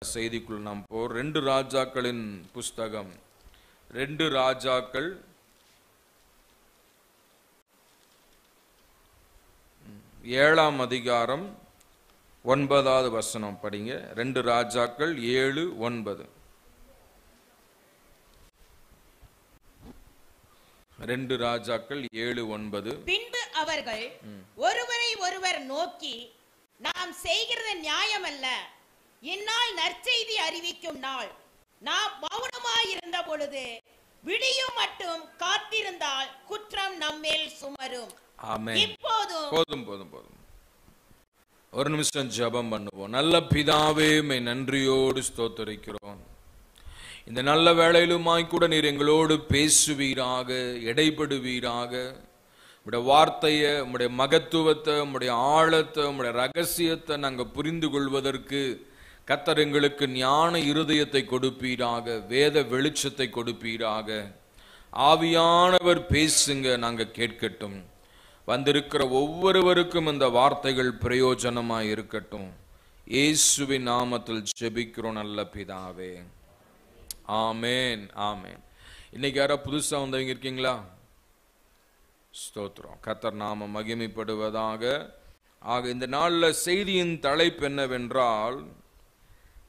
செய்திக்குள் நாம் ரெண்டு ராஜாக்களின் புஸ்தகம் 2 ராஜாக்கள் 7ஆம் அதிகாரம் 9வது வசனம் படிங்க. 2 ராஜாக்கள் 7:9. 2 ராஜாக்கள் 7:9. பின்பு அவர்கள் ஒருவரை ஒருவர் நோக்கி, நாம் செய்கிறது நியாயமல்ல, இந்நாள் நற்செய்தி அறிவிக்கும் நாள், நாம் மௌனமாயிருந்த பொழுது விடியும் மட்டும் காத்திருந்தால் குற்றம் நம்மேல் சுமரும். ஆமென். இப்போதும் போதும் ஒரு நிமிஷம் ஜெபம் பண்ணுவோம். நல்ல பிதாவே, மை நன்றியோடு ஸ்தோத்திரிக்கிறோம். இந்த நல்ல வேளையிலுமாய் கூட நீர் எங்களோடு பேசுவீராக, இடைப்படுவீராக. உம்முடைய வார்த்தையை, உம்முடைய மகத்துவத்தை, உம்முடைய ஆழத்தை, உம்முடைய ரகசியத்தை நாங்கள் புரிந்து கொள்வதற்கு கர்த்தர் எங்களுக்கு ஞான இருதயத்தை கொடுப்பீராக, வேத வெளிச்சத்தை கொடுப்பீராக. ஆவியானவர் பேசுங்க, நாங்கள் கேட்கட்டும். வந்திருக்கிற ஒவ்வொருவருக்கும் இந்த வார்த்தைகள் பிரயோஜனமாய் இருக்கட்டும். இயேசுவின் நாமத்தில் ஜெபிக்கிறோம் நல்ல பிதாவே, ஆமேன் ஆமேன். இன்னைக்கு யாரா புதுசா வந்தவங்க இருக்கீங்களா? ஸ்தோத்திரம். கர்த்தர் நாம மகிமைப்படுவதாக. ஆக இந்த நாளில் செய்தியின் தலைப்பு என்னவென்றால்,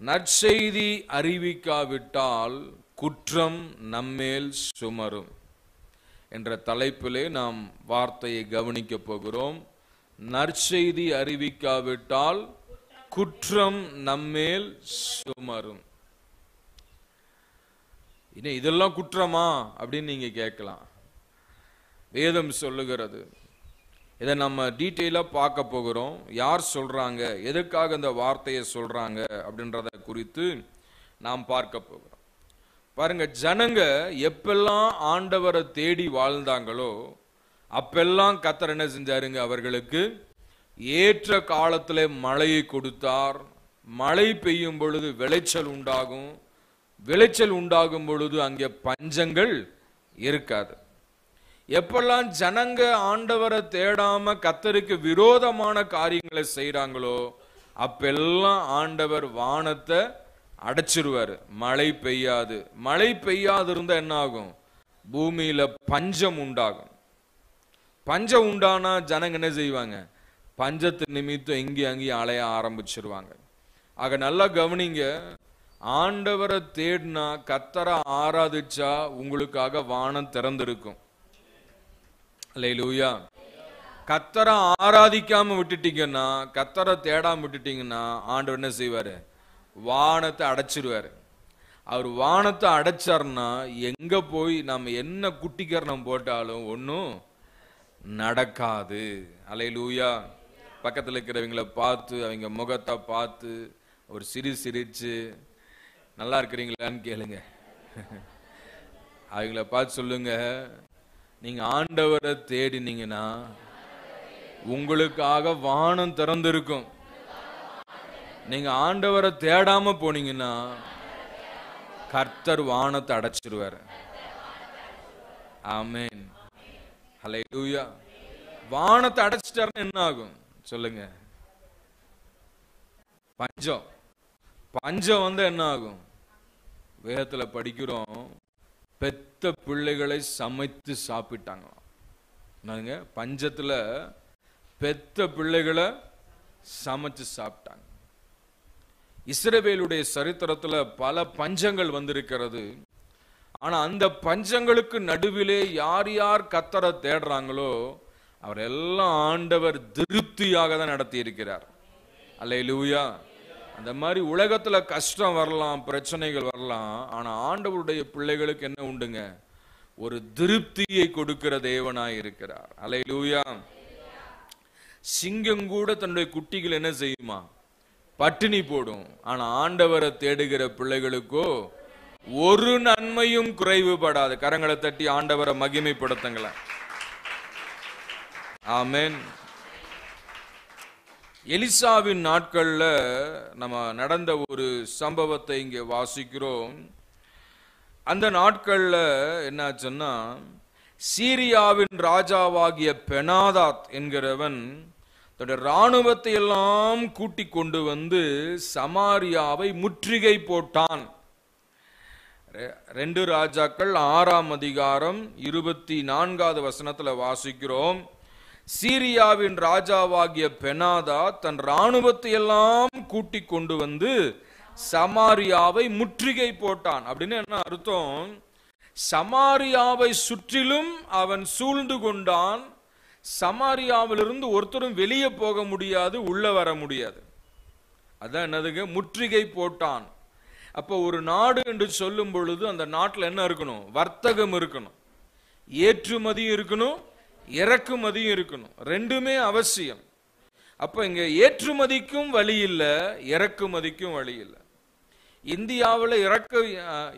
நற்செய்தி அறிவிக்காவிட்டால் குற்றம் நம்மேல் சுமரும் என்ற தலைப்பிலே நாம் வார்த்தையை கவனிக்க போகிறோம். நற்செய்தி அறிவிக்காவிட்டால் குற்றம் நம்மேல் சுமரும். இதெல்லாம் குற்றமா அப்படின்னு நீங்க கேட்கலாம். வேதம் சொல்லுகிறது. இதை நம்ம டீட்டெயிலாக பார்க்க போகிறோம். யார் சொல்றாங்க, எதுக்காக இந்த வார்த்தையை சொல்றாங்க அப்படின்றத குறித்து நாம் பார்க்க போகிறோம். பாருங்க, ஜனங்க எப்பெல்லாம் ஆண்டவரை தேடி வாழ்ந்தாங்களோ அப்பெல்லாம் கர்த்தர் என்ன செஞ்சாருங்க? அவர்களுக்கு ஏற்ற காலத்தில் மழையை கொடுத்தார். மழை பெய்யும் பொழுது விளைச்சல் உண்டாகும். விளைச்சல் உண்டாகும் பொழுது அங்கே பஞ்சங்கள் இருக்காது. எப்பெல்லாம் ஜனங்க ஆண்டவரை தேடாம கர்த்தருக்கு விரோதமான காரியங்களை செய்யறாங்களோ அப்பெல்லாம் ஆண்டவர் வானத்தை அடைச்சிருவாரு. மழை பெய்யாது. மழை பெய்யாது இருந்தா என்ன ஆகும்? பூமியில பஞ்சம் உண்டாகும். பஞ்சம் உண்டானா ஜனங்க என்ன செய்வாங்க? பஞ்சத்து நிமித்தம் இங்கேயும் அங்கேயும் அலைய ஆரம்பிச்சிருவாங்க. ஆக நல்லா கவனிங்க, ஆண்டவரை தேடினா, கர்த்தரை ஆராதிச்சா உங்களுக்காக வானம் திறந்திருக்கும். அல்லேலூயா. கர்த்தரை ஆராதிக்காம விட்டுட்டீங்கன்னா, கர்த்தரை தேடாம விட்டுட்டீங்கன்னா ஆண்டவர் என்ன செய்வாரு? வானத்தை அடைச்சிருவாரு. அவர் வானத்தை அடைச்சார்னா எங்க போய் நம்ம என்ன குட்டிக்கரணம் போட்டாலும் ஒன்றும் நடக்காது. அல்லேலூயா. பக்கத்தில் இருக்கிறவங்களை பார்த்து, அவங்க முகத்தை பார்த்து ஒரு சிரிச்சு நல்லா இருக்கிறீங்களான்னு கேளுங்க. அவங்கள பார்த்து சொல்லுங்க, நீங்க ஆண்டவரை தேடினீங்கன்னா உங்களுக்காக வானம் திறந்திருக்கும். நீங்க ஆண்டவரை தேடாம போனீங்கன்னா கர்த்தர் வானத்தை அடைச்சிருவார். ஆமென். ஹல்லேலூயா. வானத்தை அடைச்சிட்டாருன்னா என்ன ஆகும் சொல்லுங்க? பஞ்சம். பஞ்சம் வந்து என்ன ஆகும்? வேதத்துல படிக்கிறோம், பெத்த பிள்ளைகளை சமைத்து சாப்பிட்டாங்க. பஞ்சத்துல பெத்த பிள்ளைகளை சமைச்சு சாப்பிட்டாங்க. இஸ்ரவேலுடைய சரித்திரத்துல பல பஞ்சங்கள் வந்திருக்கிறது. ஆனா அந்த பஞ்சங்களுக்கு நடுவிலே யார் யார் கர்த்தரை தேடுறாங்களோ அவர் எல்லாம் ஆண்டவர் திருப்தியாக தான் நடத்தி இருக்கிறார். அல்லேலூயா. அந்த மாதிரி உலகத்துல கஷ்டம் வரலாம், பிரச்சனைகள் வரலாம், ஆனா ஆண்டவருடைய பிள்ளைகளுக்கு என்ன உண்டுங்க? ஒரு திருப்தியை கொடுக்கிற தேவனாய் இருக்கிறார். அல்லேலூயா. சிங்கம் கூட தன்னுடைய குட்டிகள் என்ன செய்யுமா? பட்டினி போடும். ஆனா ஆண்டவரை தேடுகிற பிள்ளைகளுக்கோ ஒரு நன்மையும் குறைவுபடாது. கரங்களை தட்டி ஆண்டவரை மகிமைப்படுத்துங்களேன். ஆமென். எலிசாவின் நாட்கள்ல நம்ம நடந்த ஒரு சம்பவத்தை இங்கே வாசிக்கிறோம். அந்த நாட்கள்ல என்னாச்சுன்னா, சீரியாவின் ராஜாவாகிய பெனாதாத் என்கிறவன் தன்னுடைய இராணுவத்தை எல்லாம் கூட்டிக் கொண்டு வந்து சமாரியாவை முற்றுகை போட்டான். 2 ராஜாக்கள் 6ஆம் அதிகாரம் 24வது வசனத்துல வாசிக்கிறோம். சீரியாவின் ராஜாவாகிய பெனாதா தன் இராணுவத்தை எல்லாம் கூட்டிக் கொண்டு வந்து சமாரியாவை முற்றுகை போட்டான். அப்படின்னு என்ன அர்த்தம்? சமாரியாவை சுற்றிலும் அவன் சூழ்ந்து கொண்டான். சமாரியாவிலிருந்து ஒருத்தரும் வெளியே போக முடியாது, உள்ள வர முடியாது. அதான் என்னதுங்க? முற்றுகை போட்டான். அப்போ ஒரு நாடு என்று சொல்லும் பொழுது அந்த நாட்டில் என்ன இருக்கணும்? வர்த்தகம் இருக்கணும், ஏற்றுமதியும் இருக்கணும், இறக்குமதியும் இருக்கணும். ரெண்டுமே அவசியம். அப்ப இங்க ஏற்றுமதிக்கும் வழி இல்லை, இறக்குமதிக்கும் வழி இல்லை.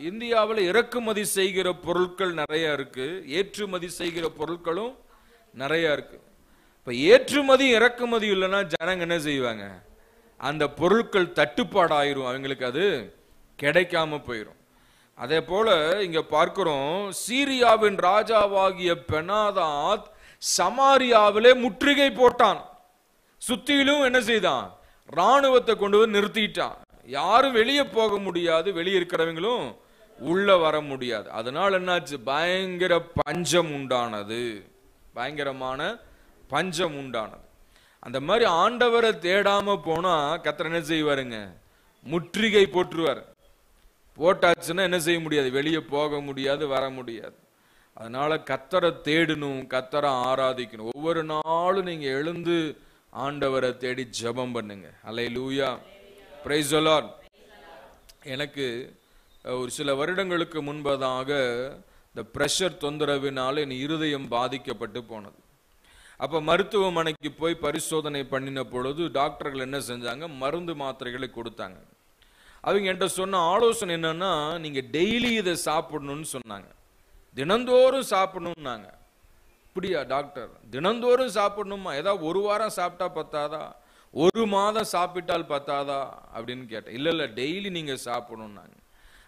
இந்தியாவில் இறக்குமதி செய்கிற பொருட்கள் நிறைய இருக்கு, ஏற்றுமதி செய்கிற பொருட்களும் நிறைய இருக்கு. இப்ப ஏற்றுமதி இறக்குமதி இல்லைன்னா ஜனங்க என்ன செய்வாங்க? அந்த பொருட்கள் தட்டுப்பாடாயிரும், அவங்களுக்கு அது கிடைக்காம போயிடும். அதே போல இங்க பார்க்கிறோம், சீரியாவின் ராஜாவாகிய பெனாதாத் சமாரியாவிலே முற்றுகை போட்டான். சுத்திலும் என்ன செய்தான்? இராணுவத்தை கொண்டு வந்து நிறுத்திட்டான். யாரும் வெளியே போக முடியாது, வெளியே இருக்கிறவங்களும் உள்ள வர முடியாது. அதனால என்னாச்சு? பயங்கர பஞ்சம் உண்டானது, பயங்கரமான பஞ்சம் உண்டானது. அந்த மாதிரி ஆண்டவரை தேடாம போனா கர்த்தர் என்ன செய்வாருங்க? முற்றுகை போட்டுருவார். போட்டாச்சுன்னா என்ன செய்ய முடியாது? வெளியே போக முடியாது, வர முடியாது. அதனால கர்த்தரை தேடணும், கர்த்தரை ஆராதிக்கணும். ஒவ்வொரு நாளும் நீங்க எழுந்து ஆண்டவரை தேடி ஜெபம் பண்ணுங்க. அல்லேலூயா, பிரைஸ் தி லார்ட். எனக்கு ஒரு சில வருடங்களுக்கு முன்பதாக இந்த பிரஷர் தொந்தரவினால என் இருதயம் பாதிக்கப்பட்டு போனது. அப்ப மருத்துவமனைக்கு போய் பரிசோதனை பண்ணின பொழுது டாக்டர்கள் என்ன செஞ்சாங்க? மருந்து மாத்திரைகளை கொடுத்தாங்க. அவங்க என்கிட்ட சொன்ன ஆலோசனை என்னன்னா, நீங்க டெய்லி இதை சாப்பிடணும்னு சொன்னாங்க. தினந்தோறும் சாப்பிடணும்னாங்க. இப்படியா டாக்டர்? தினந்தோறும் சாப்பிடணுமா? ஏதாவது ஒரு வாரம் சாப்பிட்டா பத்தாதா? ஒரு மாதம் சாப்பிட்டால் பத்தாதா அப்படின்னு கேட்டேன். இல்ல டெய்லி நீங்க சாப்பிடணும்னாங்க.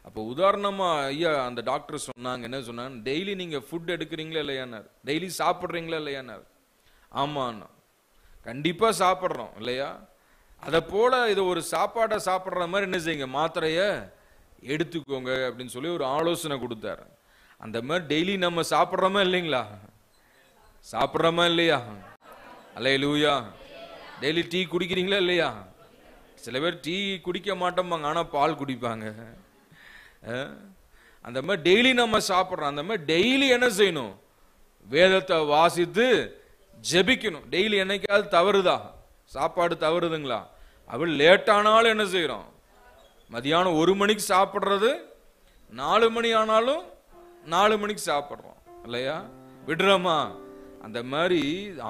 அப்போ உதாரணமா ஐயா அந்த டாக்டர் சொன்னாங்க, என்ன சொன்னாங்க? டெய்லி நீங்க ஃபுட் எடுக்கிறீங்களா இல்லையானார்? டெய்லி சாப்பிட்றீங்களா இல்லையானார்? ஆமாண்ணா. கண்டிப்பா சாப்பிட்றோம் இல்லையா? அதை போல இது ஒரு சாப்பாடை சாப்பிட்ற மாதிரி என்ன செய்யுங்க? மாத்திரைய எடுத்துக்கோங்க அப்படின்னு சொல்லி ஒரு ஆலோசனை கொடுத்தாரு. அந்த மாதிரி டெய்லி நம்ம சாப்பிட்றோமா இல்லைங்களா? சாப்பிட்றோமா இல்லையா? அல்லேலூயா. டெய்லி டீ குடிக்கிறீங்களா இல்லையா? சில பேர் டீ குடிக்க மாட்டோம்பாங்க, ஆனா பால் குடிப்பாங்க. அந்த மாதிரி டெய்லி நம்ம சாப்பிட்றோம். அந்த மாதிரி டெய்லி என்ன செய்யணும்? வேதத்தை வாசித்து ஜெபிக்கணும். டெய்லி என்னைக்காவது தவறுதா? சாப்பாடு தவறுதுங்களா? அவள் லேட்டானாலும் என்ன செய்யறோம்? மதியானம் 1 மணிக்கு சாப்பிட்றது 4 மணி ஆனாலும் 4 மணிக்கு சாப்பிட்றோம் இல்லையா? விடுறோமா? அந்த மாதிரி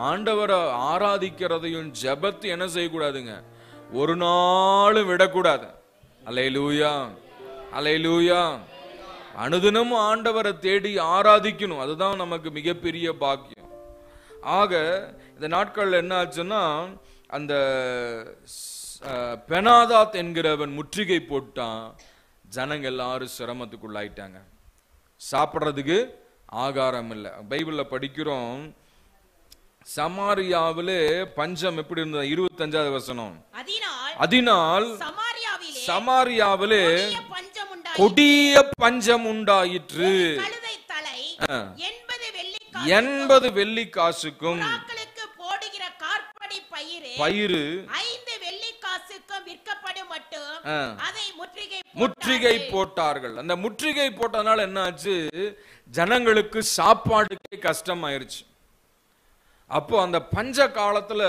ஆண்டவரை ஆராதிக்கிறதையும் ஜெபத்தை என்ன செய்யக்கூடாதுங்க? ஒரு நாளும் விடக்கூடாது. அல்லேலூயா, அல்லேலூயா. அனுதினமும் ஆண்டவரை தேடி ஆராதிக்கணும். அதுதான் நமக்கு மிகப்பெரிய பாக்கியம். ஆக இந்த நாட்கள் என்ன ஆச்சுன்னா, அந்த பெனாதாத் என்கிறவன் முற்றுகை போட்டான். ஜனங்க எல்லாரும் சிரமத்துக்குள்ளாயிட்டாங்க. சாப்பிட்றதுக்கு ஆகாரம் இல்லை. பைபிள்ல படிக்கிறோம், சமாரியாவிலே பஞ்சம் எப்படி இருந்தது? 25வது வசனம். அதனால் சமாரியாவிலே கொடிய பஞ்சம் உண்டாயிற்று. 80 வெள்ளி காசுக்கும் பயிறு 5 வெள்ளி காசுக்கும் விற்கப்படும் மட்டும் அதை முற்றுகை போட்டார்கள். அந்த முற்றுகை போட்டதனால என்ன ஆச்சு? ஜனங்களுக்கு சாப்பாடுக்கே கஷ்டம் ஆயிருச்சு. அப்போ அந்த பஞ்ச காலத்துல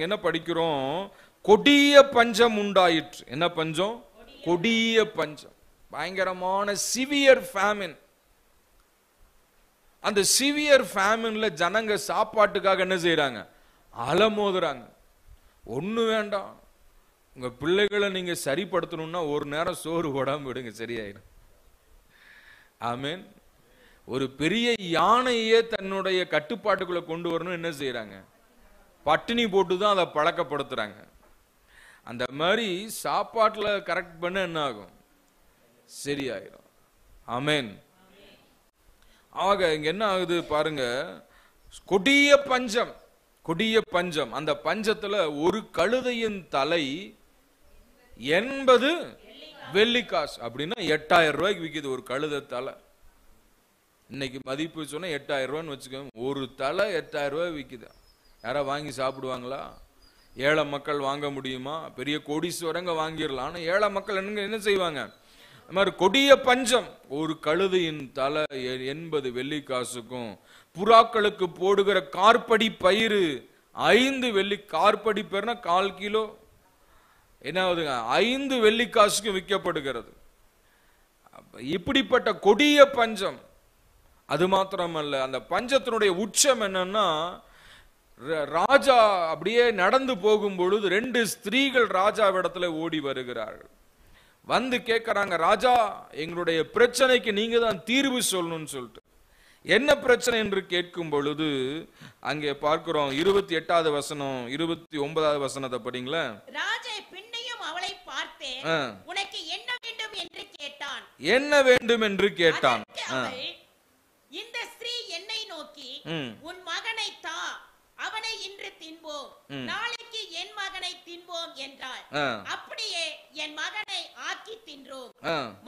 என்ன படிக்கிறோம்? கொடிய பஞ்சம் உண்டாயிற்று. என்ன பஞ்சம்? கொடிய பஞ்சம், பயங்கரமான சிவியர் ஃபேமின். அந்த சிவியர் ஃபேமின்ல ஜனங்க சாப்பாட்டுக்காக என்ன செய்யறாங்க? அலமோதுறாங்க. ஒண்ணு வேண்டாம், உங்க பிள்ளைகளை நீங்க சரிப்படுத்தணும்னா ஒரு நேரம் சோறு போடாம விடுங்க, சரியாயிடும். ஆமீன். ஒரு பெரிய யானையே தன்னுடைய கட்டுப்பாட்டுக்குள்ள கொண்டு வரணும் என்ன செய்யறாங்க? பட்டினி போட்டுதான் அதை பழக்கப்படுத்துறாங்க. அந்த மாதிரி சாப்பாட்டுல கரெக்ட் பண்ண என்ன ஆகும்? சரியாயிடும். ஆமீன். ஆக இங்க என்ன ஆகுது பாருங்க, கொடிய பஞ்சம். கொடிய பஞ்சம். அந்த பஞ்சத்துல ஒரு கழுதையின் தலை 80 வெள்ளிக்காசு. அப்படின்னா 8000 ரூபாய்க்கு விற்கிது ஒரு கழுதை தலை. இன்னைக்கு மதிப்பு சொன்னா 8000 ரூபான்னு வச்சுக்கோங்க. ஒரு தலை 8000 ரூபாய் விற்கிது. யாரா வாங்கி சாப்பிடுவாங்களா? ஏழை மக்கள் வாங்க முடியுமா? பெரிய கோடீஸ்வரங்க வாங்கிடலாம். ஆனா ஏழை மக்கள் என்ன செய்வாங்க? அது மாதிரி கொடிய பஞ்சம். ஒரு கழுதையின் தலை 80 வெள்ளிக்காசுக்கும், புறாக்களுக்கு போடுகிற கார்படி பயிறு 5 வெள்ளி, கார்படி பயிர்னா 1/4 கிலோ, என்ன ஆகுதுங்க, 5 வெள்ளிக்காசுக்கும் விற்கப்படுகிறது. இப்படிப்பட்ட கொடிய பஞ்சம். அது மாத்திரமல்ல, அந்த பஞ்சத்தினுடைய உச்சம் என்னன்னா, ராஜா அப்படியே நடந்து போகும் பொழுது 2 ஸ்திரீகள் ராஜாவிடத்துல ஓடி வருகிறார்கள். வந்து கேட்கறாங்க, ராஜா, எங்களுடைய பிரச்சனைக்கு நீங்க தான் தீர்வு சொல்லணும்னு சொல்லிட்டு. என்ன பிரச்சனை என்று கேட்கும் பொழுது அங்கே பார்க்கிறோம் 28வது வசனம், 29வது வசனத்தை படிங்களா. ராஜா பின்னையும் அவளை பார்த்தே, உனக்கு என்ன வேண்டும் என்று கேட்டான். என்ன வேண்டும் என்று கேட்டான். இந்த ஸ்திரீ என்னை நோக்கி, உன் மகனை தா, அவனை இன்று தின்போம், நாளைக்கு என் மகனை தின்போம் என்றாள். அப்படியே என் மகனை ஆக்கி தின்றோம்.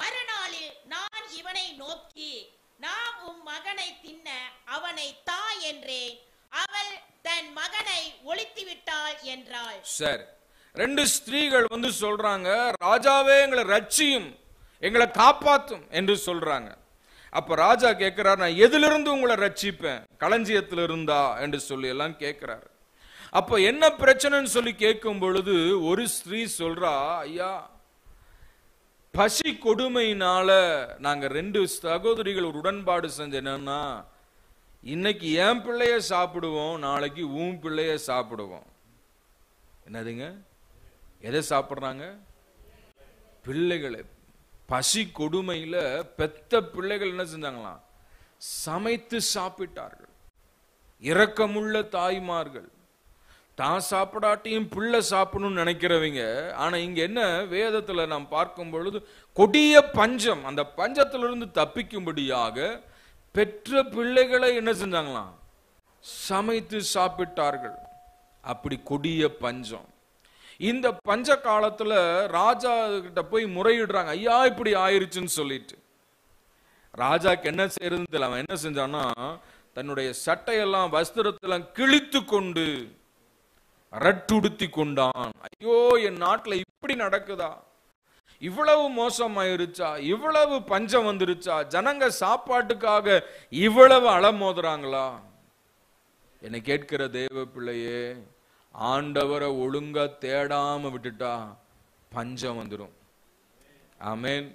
மறுநாளில் நான் இவனை நோக்கி, நாம் உன் மகனை தின்ன அவனை தா என்றேன். அவள் தன் மகனை ஒளித்து விட்டாள் என்றாள். சரி, 2 ஸ்திரீகள் வந்து சொல்றாங்க, ராஜாவே எங்களை ரட்சியும், எங்களை காப்பாத்தும் என்று சொல்றாங்க. அப்ப ராஜா கேட்கிறார், நான் எதிலிருந்து உங்களை ரட்சிப்பேன்? களஞ்சியத்தில் இருந்தா என்று சொல்லி எல்லாம் கேட்கிறார். அப்ப என்ன பிரச்சனைன்னு சொல்லி கேட்கும் பொழுது ஒரு ஸ்திரீ சொல்றா, ஐயா, பசி கொடுமையினால நாங்க 2 சகோதரிகள் ஒரு உடன்பாடு செஞ்ச என்னன்னா, இன்னைக்கு என் பிள்ளைய சாப்பிடுவோம், நாளைக்கு உன் பிள்ளைய சாப்பிடுவோம். என்னதுங்க, எதை சாப்பிடுறாங்க? பிள்ளைகளை. பசி கொடுமையில பெத்த பிள்ளைகள் என்ன செஞ்சாங்களாம்? சமைத்து சாப்பிட்டார்கள். இரக்கமுள்ள தாய்மார்கள். தான் சாப்பிடாட்டியும் பிள்ளை சாப்பிடணும்னு நினைக்கிறவங்க. ஆனா இங்க என்ன வேதத்துல நாம் பார்க்கும் பொழுது கொடிய பஞ்சம். அந்த பஞ்சத்திலிருந்து தப்பிக்கும்படியாக பெற்ற பிள்ளைகளை என்ன செஞ்சாங்களாம்? சமைத்து சாப்பிட்டார்கள். அப்படி கொடிய பஞ்சம். இந்த பஞ்ச காலத்துல ராஜா கிட்ட போய் முறையிடுறாங்க, ஐயா இப்படி ஆயிருச்சுன்னு சொல்லிட்டு. ராஜாக்கு என்ன செய்யறதுன்னு தெரியல. அவன் என்ன செஞ்சான்னா, தன்னுடைய சட்டையெல்லாம் வஸ்திரத்தெல்லாம் கிழித்து கொண்டு ரட்டுடுத்தி கொண்டான். ஐயோ, என் நாட்டுல இப்படி நடக்குதா? இவ்வளவு மோசமாயிருச்சா? இவ்வளவு பஞ்சம் வந்துருச்சா? ஜனங்க சாப்பாட்டுக்காக இவ்வளவு அலமோதுறாங்களா? என்னை கேட்கிற தேவ பிள்ளையே, ஆண்டவரை ஒழுங்கா தேடாம விட்டுட்டா பஞ்சம் வந்துடும். ஆமென்.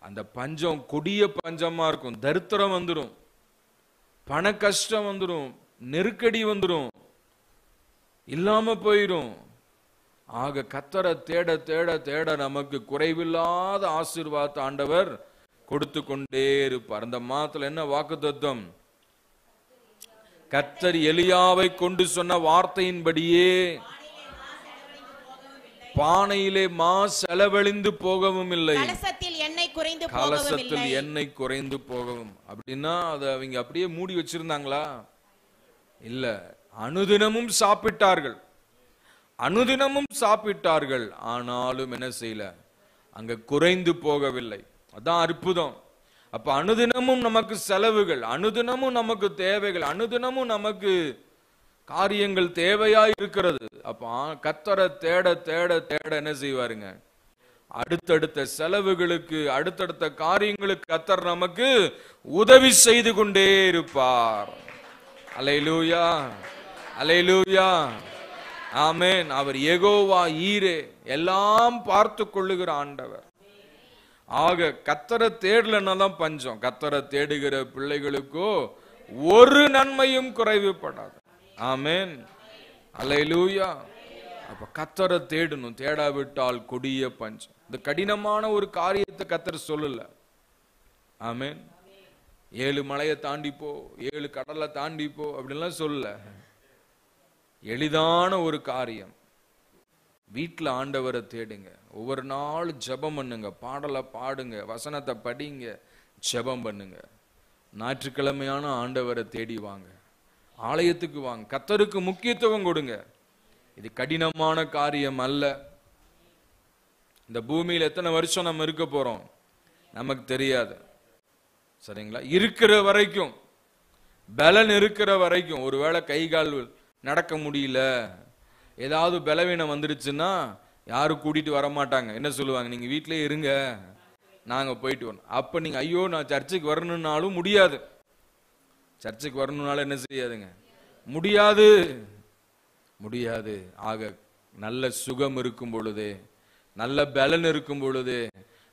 அந்த பஞ்சம் கொடிய பஞ்சமா இருக்கும். தரித்திரம் வந்துடும், பண கஷ்டம் வந்துடும், நெருக்கடி வந்துடும், இல்லாம போயிடும். ஆக கர்த்தரை தேட தேட தேட நமக்கு குறைவில்லாத ஆசீர்வாதத்தை ஆண்டவர் கொடுத்து கொண்டே இருப்பார். அந்த மாதத்துல என்ன வாக்குத்தத்தம்? கர்த்தர் எலியாவை கொண்டு சொன்ன வார்த்தையின்படியே பானையிலே மா செலவழிந்து போகவும் இல்லை, கலசத்தில் எண்ணெய் குறைந்து போகவும். அப்படின்னா அதை அவங்க அப்படியே மூடி வச்சிருந்தாங்களா? இல்ல, அனுதினமும் சாப்பிட்டார்கள், அனுதினமும் சாப்பிட்டார்கள். ஆனாலும் என்ன செய்யல? அங்க குறைந்து போகவில்லை. அதான் அற்புதம். அப்ப அனுதினமும் நமக்கு செலவுகள், அனுதினமும் நமக்கு தேவைகள், அனுதினமும் நமக்கு காரியங்கள் தேவையா இருக்கிறது. அப்ப கர்த்தரை தேட தேட தேட என்ன செய்வாருங்க? அடுத்தடுத்த செலவுகளுக்கு, அடுத்தடுத்த காரியங்களுக்கு கர்த்தர் நமக்கு உதவி செய்து கொண்டே இருப்பார். அல்லேலூயா, அல்லேலூயா, ஆமென். அவர் யெகோவா ஈரே, எல்லாம் பார்த்து கொள்ளுகிற ஆண்டவர். ஆக கர்த்தரை தேடலன்னா தான் பஞ்சம். கர்த்தரை தேடுகிற பிள்ளைகளுக்கோ ஒரு நன்மையும் குறைவுபடாது. ஆமென், அல்லேலூயா. அப்ப கர்த்தரை தேடணும். தேடாவிட்டால் கொடிய பஞ்சம். இந்த கடினமான ஒரு காரியத்தை கர்த்தர் சொல்லல. ஆமென். 7 மலையை தாண்டிப்போ, 7 கடலை தாண்டிப்போ அப்படின்லாம் சொல்லல. எளிதான ஒரு காரியம். வீட்டுல ஆண்டவரை தேடுங்க. ஒவ்வொரு நாள் ஜெபம் பண்ணுங்க, பாடலை பாடுங்க, வசனத்தை படிங்க, ஜெபம் பண்ணுங்க. ஞாயிற்றுக்கிழமையான ஆண்டவரை தேடி வாங்க. ஆலயத்துக்கு வாங்க, கர்த்தருக்கு முக்கியத்துவம் கொடுங்க. இது கடினமான காரியம் அல்ல. இந்த பூமியில் எத்தனை வருஷம் நம்ம இருக்க போறோம் நமக்கு தெரியாது, சரிங்களா? இருக்கிற வரைக்கும், பலன் இருக்கிற வரைக்கும். ஒருவேளை கை கால் நடக்க முடியல, ஏதாவது பலவீனம் வந்துருச்சுன்னா யாரும் கூட்டிட்டு வர மாட்டாங்க. என்ன சொல்லுவாங்க? நீங்க வீட்டிலே இருங்க, நாங்க போயிட்டு வரோம். அப்ப நீங்க ஐயோ நான் சர்ச்சுக்கு வரணும்னாலும் முடியாது. சர்ச்சுக்கு வரணும்னாலும் என்ன செய்யாதுங்க? முடியாது, முடியாது. ஆக நல்ல சுகம் இருக்கும் பொழுது, நல்ல பலன் இருக்கும் பொழுது,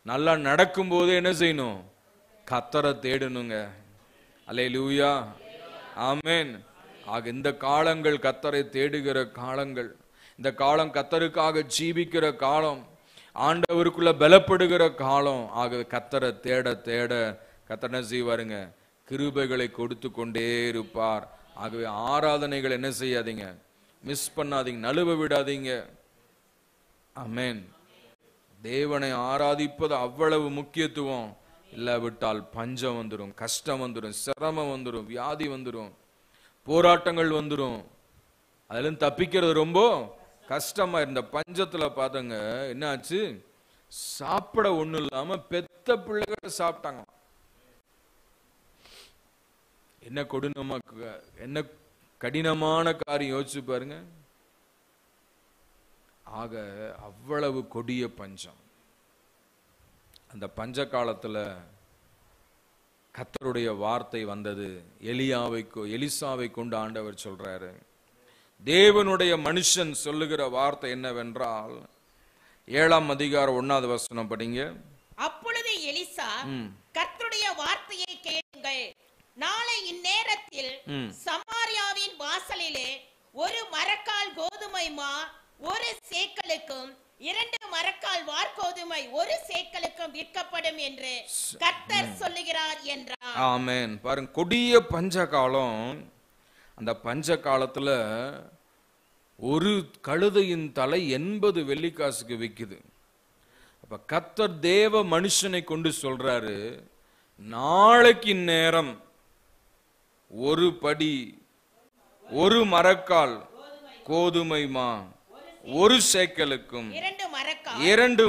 நல்லா நடக்கும் போது என்ன செய்யணும்? கர்த்தரை தேடணுங்க. அல்லேலூயா, ஆமென். ஆக இந்த காலங்கள் கர்த்தரை தேடுகிற காலங்கள். இந்த காலம் கர்த்தருக்காக ஜீவிக்கிற காலம், ஆண்டவருக்குள்ள பலப்படுகிற காலம். ஆக கர்த்தரை தேட தேட கர்த்தர் என்ன செய்வாருங்க? கிருபைகளை கொடுத்து கொண்டே இருப்பார். ஆகவே ஆராதனைகள் என்ன செய்யாதீங்க? மிஸ் பண்ணாதீங்க, நழுவ விடாதீங்க. ஆமென். தேவனை ஆராதிப்பது அவ்வளவு முக்கியத்துவம். இல்லாவிட்டால் பஞ்சம் வந்துடும், கஷ்டம் வந்துடும், சிரமம் வந்துடும், வியாதி வந்துடும், போராட்டங்கள் வந்துடும். அதுல தப்பிக்கிறது ரொம்ப கஷ்டமா. இருந்த பஞ்சத்துல பார்த்தங்க என்ன ஆச்சு? சாப்பிட ஒண்ணு இல்லாம பெத்த பிள்ளைகள் சாப்பிட்டாங்க. என்ன கொடுமை, என்ன கடினமான காரியம் யோசிச்சு பாருங்க. ஆக அவ்வளவு கொடிய பஞ்சம். அந்த பஞ்ச காலத்துல கர்த்தருடைய வார்த்தை வந்தது. எலிசாவை கொண்டு ஆண்டவர் சொல்றாரு. தேவனுடைய மனுஷன் சொல்லுகிற வார்த்தை என்னவென்றால், 7ஆம் அதிகாரம் 1வது வசனம் படிங்க. அப்பொழுது எலிசா, கர்த்தருடைய வார்த்தையை கேளுங்கள், நாளை இந்நேரத்தில் சமாரியாவின் வாசலிலே ஒரு மரக்கால் கோதுமை மா 1 சேக்கலுக்கும் 2 மரக்கால் வார்கோதுமை 1 சேக்கலுக்கும் விற்கப்படும் என்று கர்த்தர் சொல்லுகிறார் என்றார். ஆமென். பாருங்க, கொடிய பஞ்ச காலம். அந்த பஞ்ச காலத்துல ஒரு கழுதையின் தலை 80 வெள்ளிக்காசுக்கு விக்குது. அப்ப கர்த்தர் தேவ மனுஷனை கொண்டு சொல்றாரு, நாளைக்கு நேரம் ஒரு படி 1 மரக்கால் கோதுமை மா 1 சேக்கலுக்கும் 2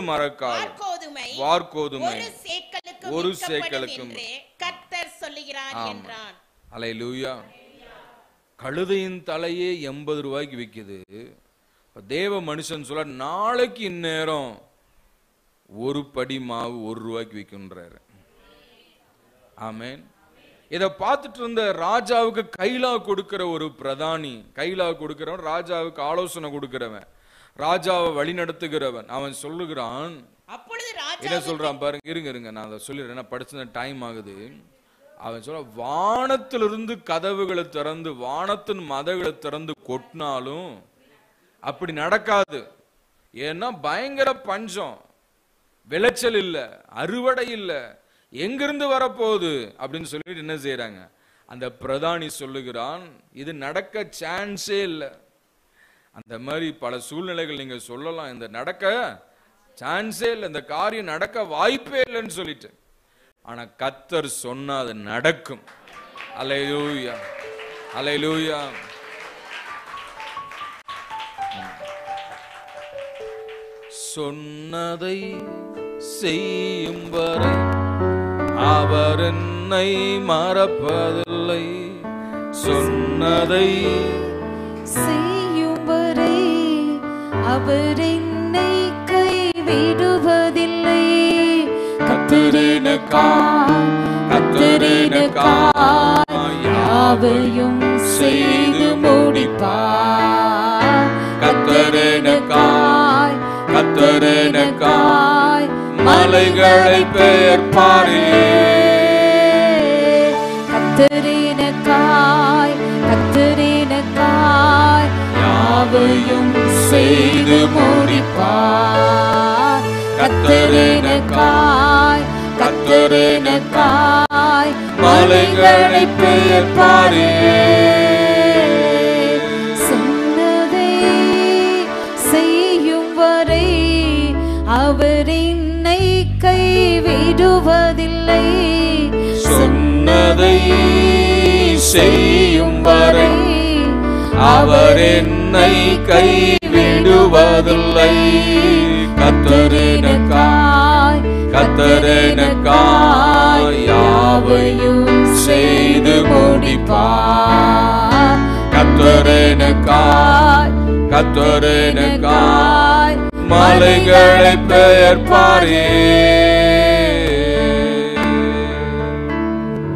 மரக்கால் வார்கோதுமை 1 சேக்கலுக்கும் கர்த்தர் சொல்லுகிறார் என்றான். அல்லேலூயா. கழுதையின் தலையே 80 ரூபாய்க்கு விக்குது. தேவ மனுஷன் சொல்ல, நாளைக்கு இந்நேரம் ஒரு படி மாவு 1 ரூபாய்க்கு விற்கின்றாரு. ஆமென். இதை பார்த்துட்டு இருந்த ராஜாவுக்கு கைலா கொடுக்கிற ஒரு பிரதானி, கைலா கொடுக்கிறவன், ராஜாவுக்கு ஆலோசனை கொடுக்கிறவன், ராஜாவை வழி நடத்துகிறவன், அவன் சொல்லுகிறான். என்ன சொல்றான் பாருங்க, இருங்க நான் அதை சொல்லிடுறேன், படிச்ச டைம் ஆகுது. அவன் சொல்ல, வானத்திலிருந்து கதவுகளை திறந்து வானத்தின் மதகளை திறந்து கொட்டினாலும் அப்படி நடக்காது. ஏன்னா பயங்கர பஞ்சம், விளைச்சல் இல்ல, அறுவடை இல்ல, எங்கிருந்து வரப்போகுது அப்படின்னு சொல்லிட்டு என்ன செய்யறாங்க? அந்த பிரதானி சொல்லுகிறான், இது நடக்க சான்ஸே இல்லை. அந்த மாதிரி பல சூழ்நிலைகள் நீங்க சொல்லலாம், இந்த நடக்க சான்ஸே இல்லை, இந்த காரியம் நடக்க வாய்ப்பே இல்லைன்னு சொல்லிட்டு. ஆனா கர்த்தர் சொன்னா அது நடக்கும். அல்லேலூயா, அல்லேலூயா. சொன்னதை செய்யும் வரை அவர் என்னை மறப்பதில்லை. சொன்னதை செய்யும் வரை அவர் என்னை கைவிடுவதில்லை. கர்த்தரினுக்காய் யாவையும் செய்து முடிப்பார். கர்த்தரினுக்காய் மலைகளை பெயர்ப்பாரே. கர்த்தரினுக்காய் யாவையும் செய்து முடிப்பார். கர்த்தரினுக்காய் மலைகளை பெயர்ப்பாரே. சொன்னதை செய்யும் வரை அவர் என்னை கைவிடுவதில்லை. சொன்னதை செய்யும் வரை அவர் என்னை கைவிடுவதில்லை. கத்தரனுக்காய் யாவையும் செய்து முடிப்பார். கத்தரனுக்காய் மலைகளை பெயர்ப்பாரே.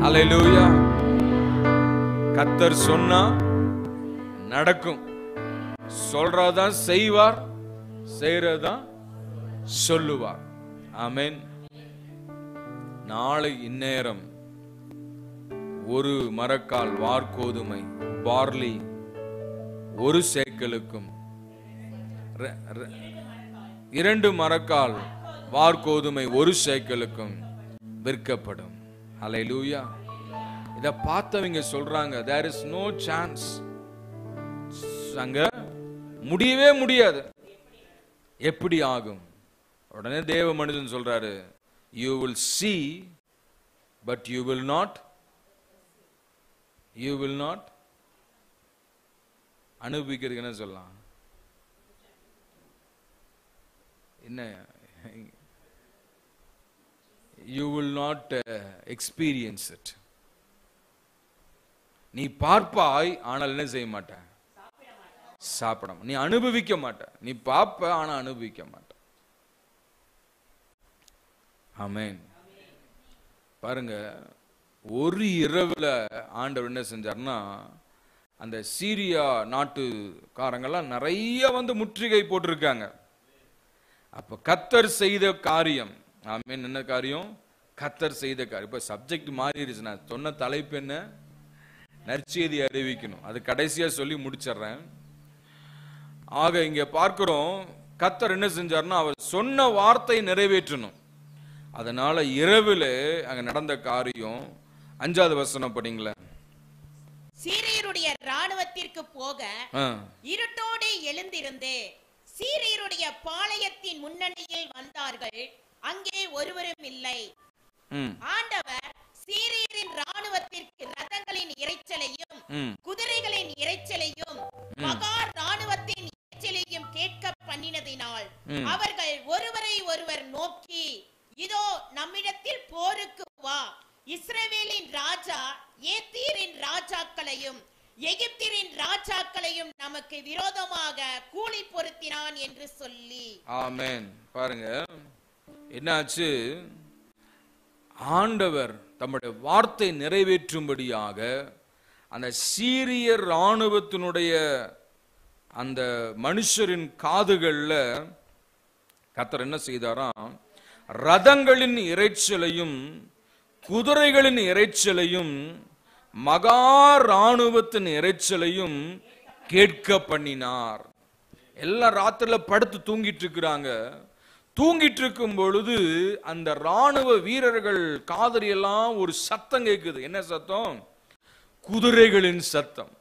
அல்லேலூயா. கத்தர் சொன்னா நடக்கும். சொல்றதான் செய்வார், செய்யறதான் சொல்லுவார். ஆமென். நாளை இந்நேரம் ஒரு மரக்கால் வார்கோதுமை பார்லி 1 சேக்கலுக்கும் 2 மரக்கால் வார்கோதுமை 1 சேக்கலுக்கும் விற்கப்படும். அல்லேலூயா. இத பார்த்தவங்க சொல்றாங்க, there is no chance. அங்க முடியவே முடியாது. எப்படி ஆகும்? உடனே தேவ மனிதன் சொல்றாரு, you will see but you will not அனுபவிக்கிறதுக்கு என்ன சொல்லலாம்? என்ன? you will not experience it. நீ பார்ப்பாய், ஆனால் என்ன செய்ய மாட்ட? சாப்பிட. நீ அனுபவிக்க மாட்ட. நீ பார்ப்ப, ஆனா அனுபவிக்க மாட்ட. ஆமென். பாருங்க, ஒரு இரவுல ஆண்டவர் என்ன செஞ்சார்னா, அந்த சீரியா நாட்டுக்காரங்கெல்லாம் நிறைய வந்து முற்றுகை போட்டிருக்காங்க. அப்ப கர்த்தர் செய்த காரியம். ஆமென். என்ன காரியம்? கர்த்தர் செய்த காரியம். இப்ப சப்ஜெக்ட் மாறிடுச்சு. நான் சொன்ன தலைப்பு என்ன? நற்செய்தி அறிவிக்கணும். அது கடைசியா சொல்லி முடிச்சிடுறேன். ஆக இங்க பார்க்கிறோம், கர்த்தர் என்ன செஞ்சார்னா, அவர் சொன்ன வார்த்தை நிறைவேற்றணும். அதனால இரவில் அங்க நடந்த காரியம் 5வது வசனம் படிங்களேன். சீரியருடைய ராணுவத்திற்கு போக இருட்டோடு எழுந்திருந்து சீரியருடைய பாளையத்தின் முன்னணியில் வந்தார்கள். அங்கே ஒருவரும் இல்லை. ஆண்டவர் சீரியரின் ராணுவத்திற்கு ரதங்களின் இரைச்சலையும் குதிரைகளின் இரைச்சலையும் மகா ராணுவத்தின் இரைச்சலையும் கேட்க பண்ணினதினால் அவர்கள் ஒருவரை ஒருவர் நோக்கி, இதோ நம்மிடத்தில் போருக்கு வா, இஸ்ரவேலின் ராஜா ஏத்தீரின் ராஜாக்களையும் எகிப்திரின் ராஜாக்களையும் நமக்கு விரோதமாக கூலி பொருத்தினான் என்று சொல்லி. ஆமென். பாருங்க என்னாச்சு? ஆண்டவர் தம்முடைய வார்த்தை நிறைவேற்றும்படியாக அந்த சீரிய ராணுவத்தினுடைய அந்த மனுஷரின் காதுகள்ல கர்த்தர் என்ன செய்தாராம்? ரதங்களின் இரைச்சலையும் குதிரைகளின் இரைச்சலையும் மகா ராணுவத்தின் இரைச்சலையும் கேட்க பண்ணினார். எல்லாம் ராத்திரில படுத்து தூங்கிட்டு இருக்கிறாங்க. தூங்கிட்டு இருக்கும் பொழுது அந்த ராணுவ வீரர்கள் காதுல எல்லாம் ஒரு சத்தம் கேட்குது. என்ன சத்தம்? குதிரைகளின் சத்தம்,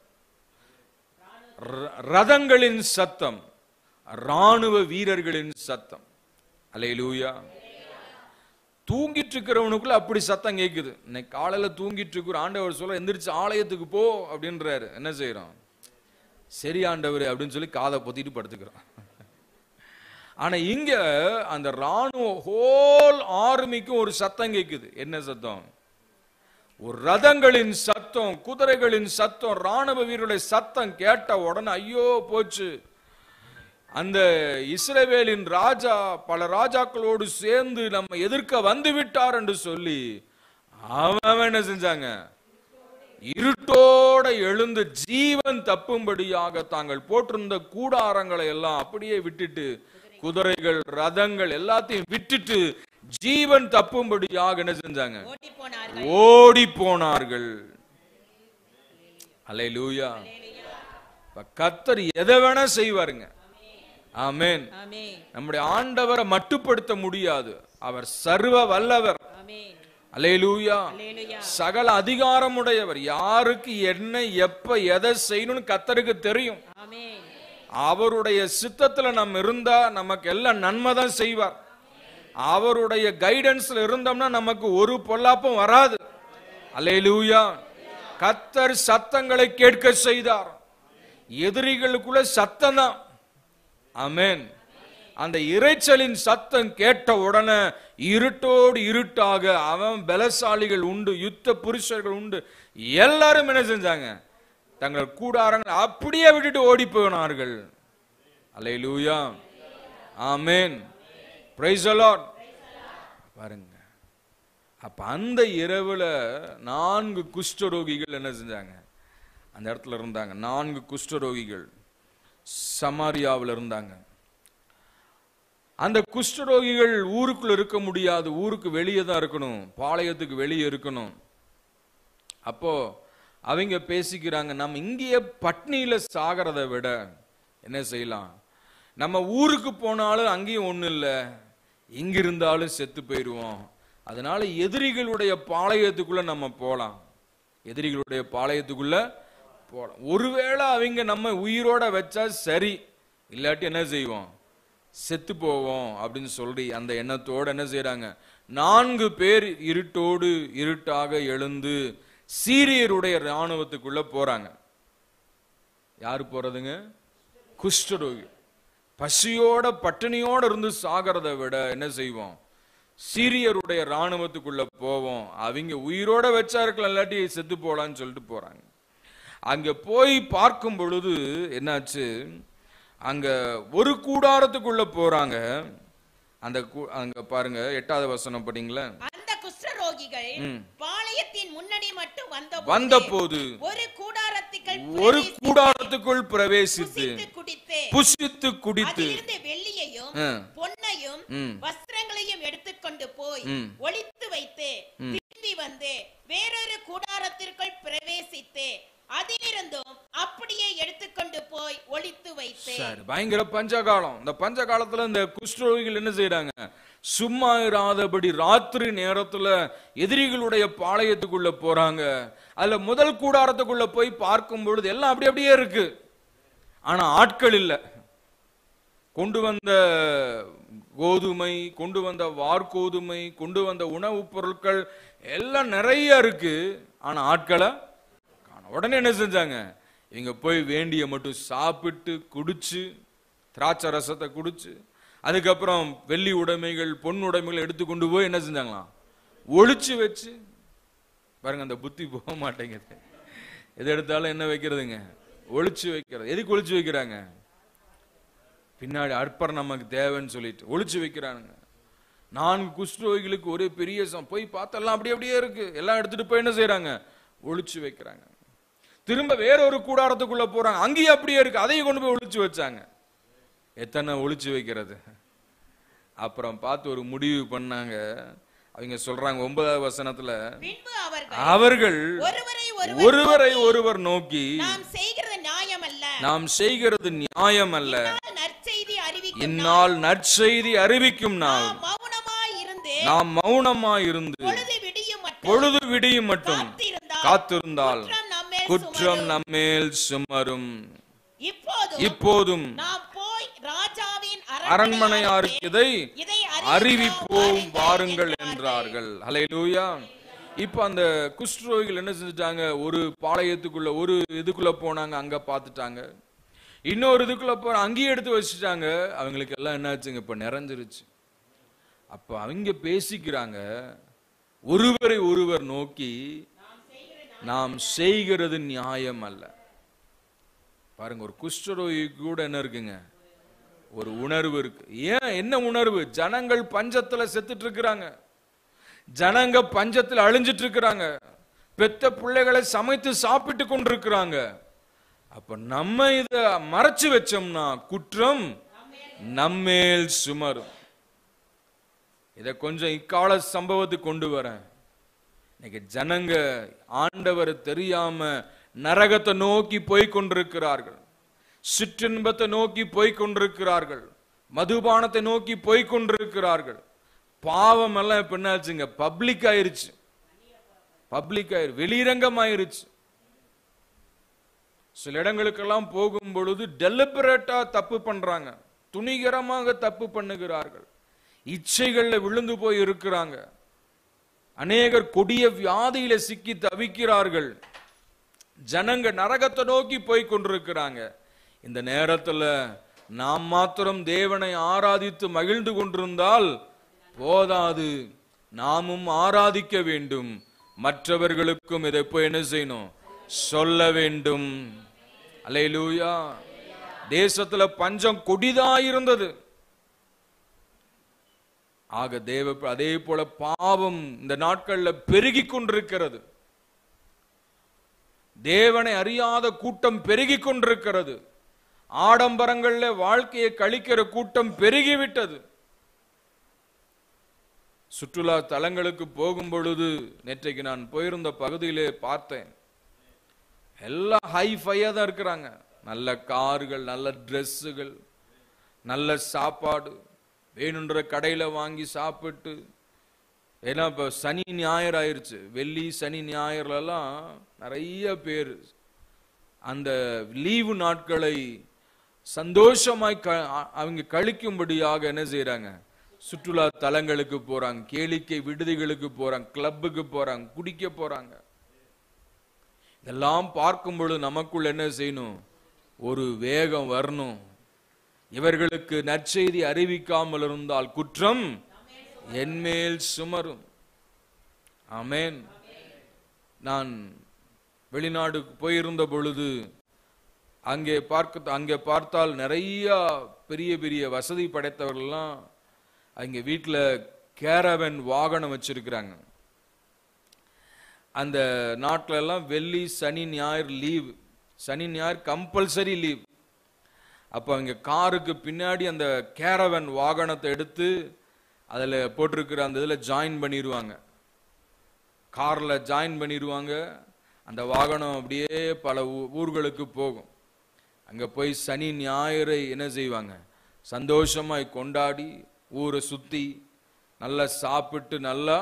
ரதங்களின் சத்தம், ராணுவ வீரர்களின் சத்தம். அல்லேலூயா. தூங்கிட்டு இருக்கிறவனுக்குள்ள அப்படி சத்தம் கேட்குது. இன்னைக்கு காலையில தூங்கிட்டு இருக்கிற ஆண்டவர் சொல்ல, எந்திரிச்சு ஆலயத்துக்கு போ அப்படின்றாரு. என்ன செய்யறோம்? சரி ஆண்டவர் அப்படின்னு சொல்லி காதை பொத்திட்டு படுத்துக்கிறோம். ஆனா இங்க அந்த ராணுவ ஹோல் ஆர்மிக்கு ஒரு சத்தம் கேட்குது. என்ன சத்தம்? ஒரு ரதங்களின் சத்தம், குதிரைகளின் சத்தம், ராணுவ வீரர்களுடைய சத்தம் கேட்ட உடனே ஐயோ போச்சு, அந்த இஸ்ரவேலின் ராஜா பல ராஜாக்களோடு சேர்ந்து நம்ம எதிர்க்க வந்து விட்டார் என்று சொல்லி அவன் என்ன செஞ்சாங்க? இருட்டோட எழுந்து ஜீவன் தப்பும்படியாக தாங்கள் போட்டிருந்த கூடாரங்களை எல்லாம் அப்படியே விட்டுட்டு, குதிரைகள் ரதங்கள் எல்லாத்தையும் விட்டுட்டு ஜீவன் தப்பும்படியாக என்ன செஞ்சாங்க? ஓடி போனார்கள். அல்லேலூயா. கர்த்தர் எதை வேணா செய்வாருங்க. ஆமென். நம்முடைய ஆண்டவரை மட்டுப்படுத்த முடியாது. அவர் சர்வ வல்லவர். அல்லேலூயா. சகல அதிகாரமுடையவர். யாருக்கு என்ன எப்ப எதை செய்யணும்னு கர்த்தருக்கு தெரியும். அவருடைய சித்தத்துல நம்ம இருந்தா நமக்கு எல்லாம் நன்மை தான் செய்வார். அவருடைய கைடன்ஸ்ல இருந்தோம்னா நமக்கு ஒரு பொல்லாப்பும் வராது. அல்லேலூயா. கர்த்தர் சத்தங்களை கேட்க செய்தார். எதிரிகளுக்குள்ள சத்தம் தான். ஆமென். அந்த இரைச்சலின் சத்தம் கேட்ட உடனே இருட்டோடு இருட்டாக அவன் பலசாலிகள் உண்டு, யுத்த புருஷர்கள் உண்டு, எல்லாரும் என்ன செஞ்சாங்க? தங்கள் கூடாரங்களை அப்படியே விட்டுட்டு ஓடி போனார்கள். அல்லேலூயா, ஆமென், பிரைஸ் தி லார்ட். பாருங்க, அப்ப அந்த இரவுல 4 குஷ்டரோகிகள் என்ன செஞ்சாங்க? அந்த இடத்துல இருந்தாங்க. 4 குஷ்டரோகிகள் சமாரியாவில் இருந்தாங்க. அந்த குஷ்டரோகிகள் ஊருக்குள்ள இருக்க முடியாது, ஊருக்கு வெளியே தான் இருக்கணும், பாளையத்துக்கு வெளியே இருக்கணும். அப்போ அவங்க பேசிக்கிறாங்க, நம்ம இங்கேயே பட்னியில சாகிறத விட என்ன செய்யலாம், நம்ம ஊருக்கு போனாலும் அங்கேயும் ஒண்ணு இல்லை, இங்க இருந்தாலும் செத்து போயிடுவோம், அதனால எதிரிகளுடைய பாளையத்துக்குள்ள நம்ம போலாம், எதிரிகளுடைய பாளையத்துக்குள்ள போலாம். ஒருவேளை அவங்க நம்ம உயிரோட வச்சா சரி, இல்லாட்டி என்ன செய்வோம், செத்து போவோம் அப்படின்னு சொல்லி அந்த எண்ணத்தோடு என்ன செய்யறாங்க? 4 பேர் இருட்டோடு இருட்டாக எழுந்து சீரியருடைய ராணுவத்துக்குள்ள போறாங்க. யாரு போறதுங்க? குஷ்டரோகி. பசியோட பட்டினியோட இருந்து சாகிறத விட என்ன செய்வோம்? சீரியருடைய ராணுவத்துக்குள்ள போவோம், அவங்க உயிரோட வச்சா இருக்கலாம், இல்லாட்டி செத்து போலான்னு சொல்லிட்டு போறாங்க. அங்க போய் பார்க்கும் பொழுது என்னாச்சு? அங்க ஒரு கூடாரத்துக்குள்ள போறாங்க. அந்த அங்க பாருங்க 8வது வசனம் படிங்களா? அந்த குஷ்டரோகிகள் பாளையத்தின் முன்னணி மட்டும் வந்தபோது ஒரு கூடாரத்துக்குள் பிரவேசித்து புசித்து குடித்து வெள்ளியையும் பொன்னையும் வஸ்திரங்களையும் எடுத்துக்கொண்டு போய் ஒளித்து வைத்து திரும்பி வந்து வேறொரு கூடாரத்திற்குள் பிரவேசித்து அதிலிருந்தும் அப்படியே எடுத்துக்கொண்டு போய் ஒளித்து வைத்தேன். பயங்கர பஞ்சகாலம். இந்த பஞ்ச காலத்துல இந்த குஷ்டரோகிகள் என்ன செய்யறாங்க? சும்மா இராதபடி ராத்திரி நேரத்துல எதிரிகளுடைய பாளையத்துக்குள்ள போறாங்க. அதுல முதல் கூடாரத்துக்குள்ள போய் பார்க்கும் பொழுது எல்லாம் அப்படியே இருக்கு, ஆனா ஆட்கள் இல்ல. கொண்டு வந்த கோதுமை, கொண்டு வந்த வார்கோதுமை, கொண்டு வந்த உணவுப் பொருட்கள் எல்லாம் நிறைய இருக்கு, ஆனா ஆட்களை உடனே என்ன செஞ்சாங்க? இவங்க போய் வேண்டிய மட்டும் சாப்பிட்டு குடிச்சு, திராட்சை ரசத்தை குடிச்சு, அதுக்கப்புறம் வெள்ளி உடைமைகள் பொன் உடைமைகள் எடுத்துக்கொண்டு போய் என்ன செஞ்சாங்களாம்? ஒளிச்சு வச்சு. பாருங்க, அந்த புத்தி போக மாட்டேங்குது. எது எடுத்தாலும் என்ன வைக்கிறதுங்க? ஒளிச்சு வைக்கிறது. எதுக்கு ஒளிச்சு வைக்கிறாங்க? பின்னாடி அற்பர் நமக்கு தேவைன்னு சொல்லிட்டு ஒளிச்சு வைக்கிறானுங்க. 4 குஷ்டரோகிகளுக்கு ஒரே பெரிய போய் பார்த்தெல்லாம் அப்படியே இருக்கு, எல்லாம் எடுத்துட்டு போய் என்ன செய்யறாங்க? ஒளிச்சு வைக்கிறாங்க. திரும்ப வேறொரு கூடாரத்துக்குள்ள போறாங்க, அங்கேயும் அப்படியே இருக்கு, அதையும் கொண்டு போய் ஒளிச்சு வச்சாங்க. எத்தனை ஒளிச்சு வைக்கிறது? அப்புறம் பார்த்து ஒரு முடிவு பண்ணாங்க. அவங்க சொல்றாங்க 9வது வசனத்துல, அவர்கள் ஒருவரை ஒருவர் நோக்கி, நாம் செய்கிறது நியாயம் அல்ல, இந்நாள் நற்செய்தி அறிவிக்கும் நாள், நாம் மௌனமாயிருந்து பொழுது விடியும் மட்டும் காத்திருந்தால் குற்றம் நம்மேல் சுமரும். இப்போதும் அரண்மனையாருக்கு இதை அறிவிப்போம் வாருங்கள் என்றார்கள். ஹல்லேலூயா. இப்ப அந்த குஷ்டரோகிகள் என்ன செஞ்சுட்டாங்க? ஒரு பாளையத்துக்குள்ள ஒரு இதுக்குள்ள போனாங்க, அங்க பார்த்துட்டாங்க. இன்னொரு இதுக்குள்ள போற அங்கேயே எடுத்து வச்சுட்டாங்க. அவங்களுக்கு எல்லாம் என்னாச்சுங்க? இப்ப நிறைஞ்சிருச்சு. அப்ப அவங்க பேசிக்கிறாங்க, ஒருவரை ஒருவர் நோக்கி, நாம் செய்கிறது நியாயம் அல்ல. பாருங்க, ஒரு குஷ்டரோகி கூட என்ன இருக்குங்க? ஒரு உணர்வு இருக்கு. ஏன்? என்ன உணர்வு? ஜனங்கள் பஞ்சத்துல செத்துட்டு இருக்கிறாங்க, ஜனங்க பஞ்சத்துல அழிஞ்சிட்டு இருக்கிறாங்க, பெத்த பிள்ளைகளை சமைத்து சாப்பிட்டு கொண்டிருக்கிறாங்க. அப்ப நம்ம இத மறைச்சு வச்சோம்னா குற்றம் நம்மேல் சுமரும். இத கொஞ்சம் இக்கால சம்பவத்துக்கு கொண்டு வரேன். இன்னைக்கு ஜனங்க ஆண்டவர் தெரியாம நரகத்தை நோக்கி போய் கொண்டிருக்கிறார்கள், சிற்றின்பத்தை நோக்கி போய் கொண்டிருக்கிறார்கள், மதுபானத்தை நோக்கி போய் கொண்டிருக்கிறார்கள். பாவம் எல்லாம் இப்ப என்னாச்சுங்க? பப்ளிக் ஆயிருச்சு, வெளிரங்கம் ஆயிருச்சு. சில இடங்களுக்கெல்லாம் போகும் பொழுது டெலிபரேட்டா தப்பு பண்றாங்க, துணிகரமாக தப்பு பண்ணுகிறார்கள், இச்சைகள்ல விழுந்து போய் இருக்கிறாங்க. அநேகர் கொடிய வியாதியில சிக்கி தவிக்கிறார்கள். ஜனங்க நரகத்தை நோக்கி போய் கொண்டிருக்கிறாங்க. இந்த நேரத்துல நாம் மாத்திரம் தேவனை ஆராதித்து மகிழ்ந்து கொண்டிருந்தால் போதாது, நாமும் ஆராதிக்க வேண்டும். மற்றவர்களுக்கும் இதை போய் என்ன செய்யணும்? சொல்ல வேண்டும். அல்லேலூயா. தேசத்துல பஞ்சம் கொடிதாயிருந்தது. ஆக அதே போல பாவம் இந்த நாட்கள்ல பெருகி கொண்டிருக்கிறது. தேவனை அறியாத கூட்டம் பெருகி கொண்டிருக்கிறது. ஆடம்பரங்கள்ல வாழ்க்கையை கழிக்கிற கூட்டம் பெருகிவிட்டது. சுற்றுலா தலங்களுக்கு போகும் பொழுது நேற்றைக்கு நான் போயிருந்த பகுதியிலே பார்த்தேன். எல்லாம் ஹைஃபையா தான் இருக்கிறாங்க. நல்ல கார்கள், நல்ல ட்ரெஸ்ஸுகள், நல்ல சாப்பாடு, வேணுன்ற கடையில வாங்கி சாப்பிட்டு. ஏன்னா இப்ப சனி ஞாயிறு ஆயிருச்சு. வெள்ளி சனி ஞாயிறுலாம் நிறைய பேர் அந்த லீவு நாட்களை சந்தோஷமாய் அவங்க கழிக்கும்படியாக என்ன செய்யறாங்க? சுற்றுலா தலங்களுக்கு போறாங்க, கேளிக்கை விடுதிகளுக்கு போறாங்க, கிளப்புக்கு போறாங்க, குடிக்க போறாங்க. இதெல்லாம் பார்க்கும் பொழுது நமக்குள்ள என்ன செய்யணும்? ஒரு வேகம் வரணும். இவர்களுக்கு நற்செய்தி அறிவிக்காமல் இருந்தால் குற்றம் என்மேல் சுமரும். ஆமென். நான் வெளிநாடு போயிருந்த பொழுது அங்கே பார்த்தால் நிறைய பெரிய பெரிய வசதி படைத்தவர்கள்லாம் அங்கே வீட்டில் கேரவன் வாகனம் வச்சிருக்கிறாங்க. அந்த நாட்டில எல்லாம் வெள்ளி சனி ஞாயிறு லீவ், சனி ஞாயிறு கம்பல்சரி லீவ். அப்போ அவங்க காருக்கு பின்னாடி அந்த கேரவன் வாகனத்தை எடுத்து அதில் போட்டிருக்கிற அந்த இதில் ஜாயின் பண்ணிடுவாங்க, காரில் ஜாயின் பண்ணிடுவாங்க. அந்த வாகனம் அப்படியே பல ஊர்களுக்கு போகும். அங்கே போய் சனி ஞாயிறை என்ன செய்வாங்க? சந்தோஷமாய் கொண்டாடி ஊரை சுற்றி நல்லா சாப்பிட்டு நல்லா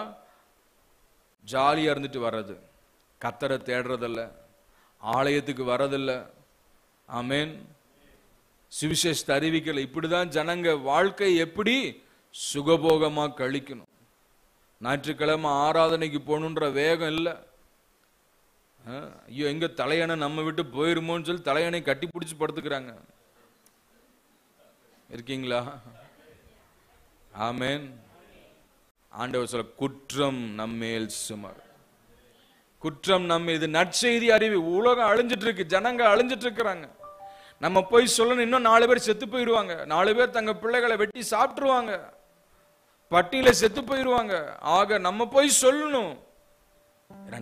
ஜாலியாக இருந்துட்டு வர்றது. கர்த்தரை தேடுறதில்ல, ஆலயத்துக்கு வர்றதில்ல. ஆமென். சுவிசேஷத்தை அறிவிக்கல. இப்படிதான் ஜனங்க வாழ்க்கை எப்படி சுகபோகமா கழிக்கணும். ஞாயிற்றுக்கிழமை ஆராதனைக்கு போகணுன்ற வேகம் இல்லை. ஐயோ எங்க தலையணை நம்ம விட்டு போயிருமோன்னு சொல்லி தலையணை கட்டி பிடிச்சி படுத்துக்கிறாங்க. இருக்கீங்களா? ஆமென். ஆண்டவர் சொல்ல குற்றம் நம்மேல் சுமர். குற்றம் நம்ம இது நற்செய்தி அறிவி. உலகம் அழிஞ்சிட்டு இருக்கு, ஜனங்க அழிஞ்சிட்டு இருக்கிறாங்க. நம்ம போய் சொல்லணும், இன்னும் 4 பேர் செத்து போயிடுவாங்க. 4 பேர் தங்க பிள்ளைகளை வெட்டி சாப்பிட்டுருவாங்க, பட்டியல செத்து போயிடுவாங்க. ஆக நம்ம போய் சொல்லணும்.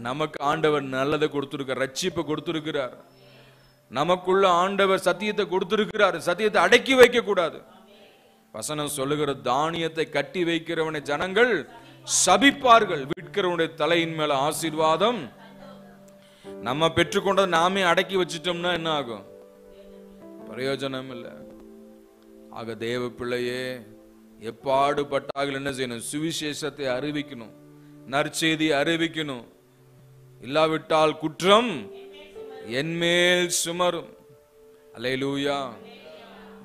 நமக்கு ஆண்டவர் நல்லதை கொடுத்திருக்கிறார், ரட்சிப்பை கொடுத்திருக்கிறார். நமக்குள்ள ஆண்டவர் சத்தியத்தை கொடுத்திருக்கிறார். சத்தியத்தை அடக்கி வைக்க கூடாது. வசனம் சொல்லுகிற தானியத்தை கட்டி வைக்கிறவனை ஜனங்கள் சபிப்பார்கள், விற்கிறவனுடைய தலையின் மேல ஆசீர்வாதம். நம்ம பெற்றுக்கொண்டதை நாமே அடக்கி வச்சிட்டோம்னா என்ன ஆகும்? பிரயோஜனம் இல்லை. ஆக தேவ பிள்ளையே, எப்பாடுபட்டார்கள் என்ன செய்யணும்? சுவிசேஷத்தை அறிவிக்கணும், நற்செய்தி அறிவிக்கணும். இல்லாவிட்டால் குற்றம் என்மேல் சுமரும். அல்லேலூயா.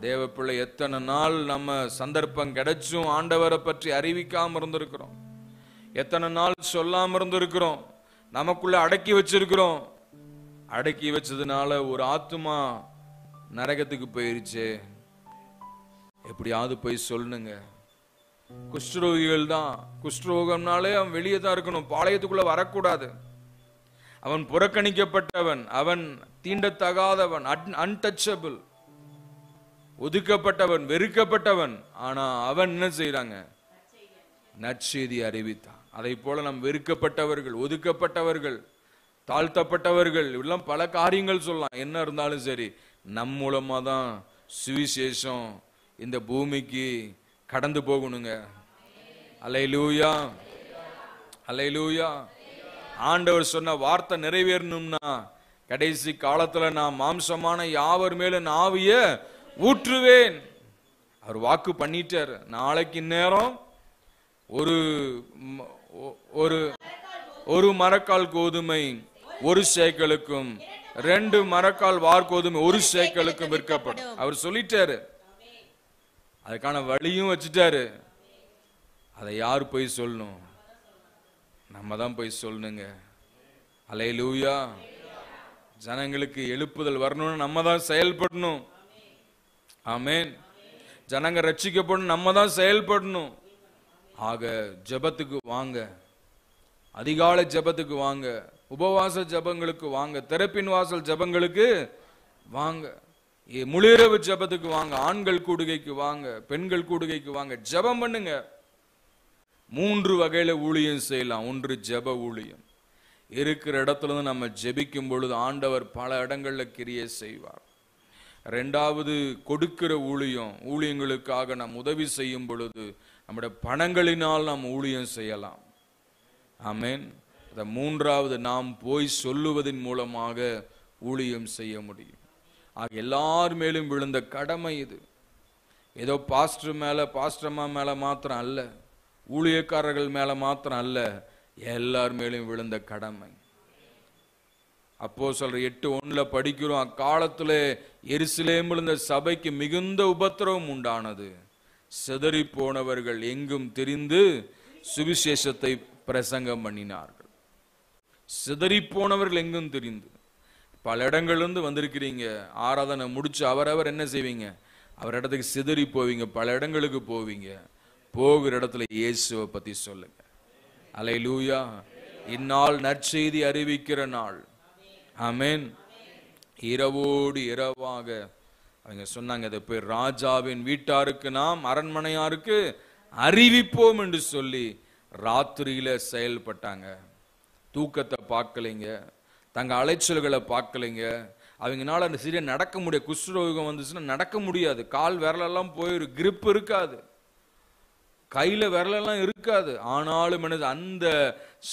தேவ பிள்ளை, எத்தனை நாள் நம்ம சந்தர்ப்பம் கிடைச்சும் ஆண்டவரை பற்றி அறிவிக்காம இருந்திருக்கிறோம். எத்தனை நாள் சொல்லாம இருந்திருக்கிறோம். நமக்குள்ள அடக்கி வச்சிருக்கிறோம். அடக்கி வச்சதுனால ஒரு ஆத்துமா நரகத்துக்கு போயிருச்சு. எப்படியாவது போய் சொல்லுங்க. குஷ்டரோகிகள் தான். குஷ்டரோகம்னாலே அவன் வெளியே தான் இருக்கணும், பாளையத்துக்குள்ள வரக்கூடாது. அவன் புறக்கணிக்கப்பட்டவன், அவன் தீண்டத்தகாதவன், அன்டச்சபிள், ஒதுக்கப்பட்டவன், வெறுக்கப்பட்டவன். ஆனா அவன் என்ன செய்யறாங்க? நற்செய்தி அறிவித்தான். அதை போல நம் வெறுக்கப்பட்டவர்கள், ஒதுக்கப்பட்டவர்கள், தாழ்த்தப்பட்டவர்கள், இப்படிலாம் பல காரியங்கள் சொல்லலாம். என்ன இருந்தாலும் சரி, நம் மூலமா தான் சுவிசேஷம் இந்த பூமிக்கு கடந்து போகணுங்க. அல்லேலூயா, அல்லேலூயா. ஆண்டவர் சொன்ன வார்த்தை நிறைவேறணும்னா கடைசி காலத்துல நான் மாம்சமான யாவர் மேல ஆவிய ஊற்றுவேன். அவர் வாக்கு பண்ணிட்டார். நாளைக்கு நேரம் ஒரு மரக்கால் கோதுமை 1 சேக்கலுக்கும் 2 மரக்கால் வார்கோதுமை 1 சேக்கலுக்கும் விற்கப்படும். அவர் சொல்லிட்டாரு. அதுக்கான வழியும் வச்சுட்டாரு. அதை யார் போய் சொல்லணும்? நம்ம தான் போய் சொல்லணுங்க. அல்லேலூயா. ஜனங்களுக்கு எழுப்புதல் வரணும்னு நம்ம தான் செயல்படணும். ஆமென். ஜனங்க ரட்சிக்கப்படணும், நம்ம தான் செயல்படணும். ஆக ஜெபத்துக்கு வாங்க, அதிகாலை ஜெபத்துக்கு வாங்க, உபவாச ஜெபங்களுக்கு வாங்க, திறப்பின் வாசல் ஜெபங்களுக்கு வாங்க, முழுஇரவு ஜெபத்துக்கு வாங்க, ஆண்கள் கூடுகைக்கு வாங்க, பெண்கள் கூடுகைக்கு வாங்க, ஜெபம் பண்ணுங்க. 3 வகையில ஊழியம் செய்யலாம். ஒன்று ஜெப ஊழியம். இருக்கிற இடத்துல இருந்து நம்ம ஜெபிக்கும் பொழுது ஆண்டவர் பல இடங்கள்ல கிரியை செய்வார். 2வது கொடுக்கிற ஊழியம். ஊழியங்களுக்காக நாம் உதவி செய்யும் பொழுது நம்முடைய பணங்களினால் நாம் ஊழியம் செய்யலாம். ஆமென். 3வது நாம் போய் சொல்லுவதன் மூலமாக ஊழியம் செய்ய முடியும். ஆக எல்லார் மேலும் விழுந்த கடமை இது. ஏதோ பாஸ்டர் மேல, பாஸ்டர்மா மேல மாத்திரம் அல்ல, ஊழியக்காரர்கள் மேல மாத்திரம் அல்ல, எல்லார் மேலும் விழுந்த கடமை. அப்போஸ்தலர் 8:1 படிக்கிறோம், அக்காலத்துல எருசலேமில் இருந்த சபைக்கு மிகுந்த உபத்திரவம் உண்டானது. சிதறி போனவர்கள் எங்கும் திரிந்து சுவிசேஷத்தை பிரசங்கம் பண்ணினார்கள். சிதறி போனவர்கள் எங்கும் திரிந்து. பல இடங்கள்ல வந்திருக்கிறீங்க, ஆராதனை முடிச்சு அவரவர் என்ன செய்வீங்க? அவர் இடத்துக்கு சிதறி போவீங்க, பல இடங்களுக்கு போவீங்க. போகிற இடத்துல இயேசுவை பத்தி சொல்லுங்க. அல்லேலூயா. இந்நாள் நற்செய்தி அறிவிக்கிற நாள். ஆமென். இரவோடு இரவாக அவங்க சொன்னாங்க, அதை போய் ராஜாவின் வீட்டாருக்கு நாம் அரண்மனையாருக்கு அறிவிப்போம் என்று சொல்லி ராத்திரியில செயல்பட்டாங்க. தூக்கத்தை பார்க்கலைங்க, தங்க அலைச்சல்களை பார்க்கலைங்க. அவங்கனால அந்த சரியா நடக்க முடியாது. குஷ்டரோகம் வந்துச்சுன்னா நடக்க முடியாது. கால் விரலெல்லாம் போயிரு, கிரிப் இருக்காது, கையில விரலெல்லாம் இருக்காது. ஆனாலும் என்னது, அந்த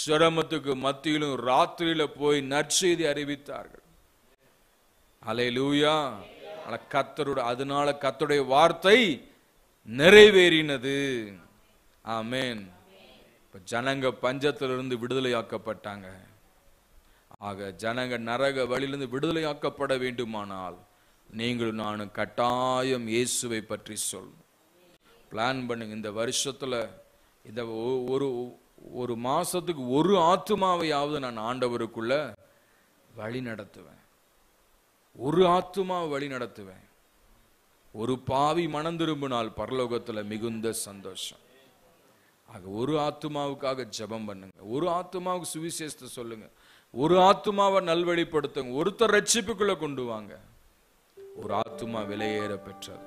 சிரமத்துக்கு மத்தியிலும் ராத்திரியில போய் நற்செய்தி அறிவித்தார்கள். அல்லேலூயா. அதனால கர்த்தருடைய வார்த்தை நிறைவேறினது. ஆமென். ஜனங்க பஞ்சத்திலிருந்து விடுதலையாக்கப்பட்டாங்க. ஆக ஜனங்க நரக வழியிலிருந்து விடுதலையாக்கப்பட வேண்டுமானால் நீங்களும் நானும் கட்டாயம் இயேசுவை பற்றி சொல்லணும். பிளான் பண்ணுங்க. இந்த வருஷத்துல இந்த ஒரு மாசத்துக்கு ஒரு ஆத்துமாவையாவது நான் ஆண்டவருக்குள்ள வழி நடத்துவேன். ஒரு ஆத்துமாவை வழி நடத்துவேன். ஒரு பாவி மனம் திரும்பினால் பரலோகத்துல மிகுந்த சந்தோஷம். ஆக ஒரு ஆத்துமாவுக்காக ஜெபம் பண்ணுங்க. ஒரு ஆத்துமாவுக்கு சுவிசேஷத்தை சொல்லுங்க. ஒரு ஆத்துமாவை நல்வழிப்படுத்துங்க. ஒருத்தர் ரட்சிப்புக்குள்ள கொண்டு வாங்க. ஒரு ஆத்துமா விலையேற பெற்றது.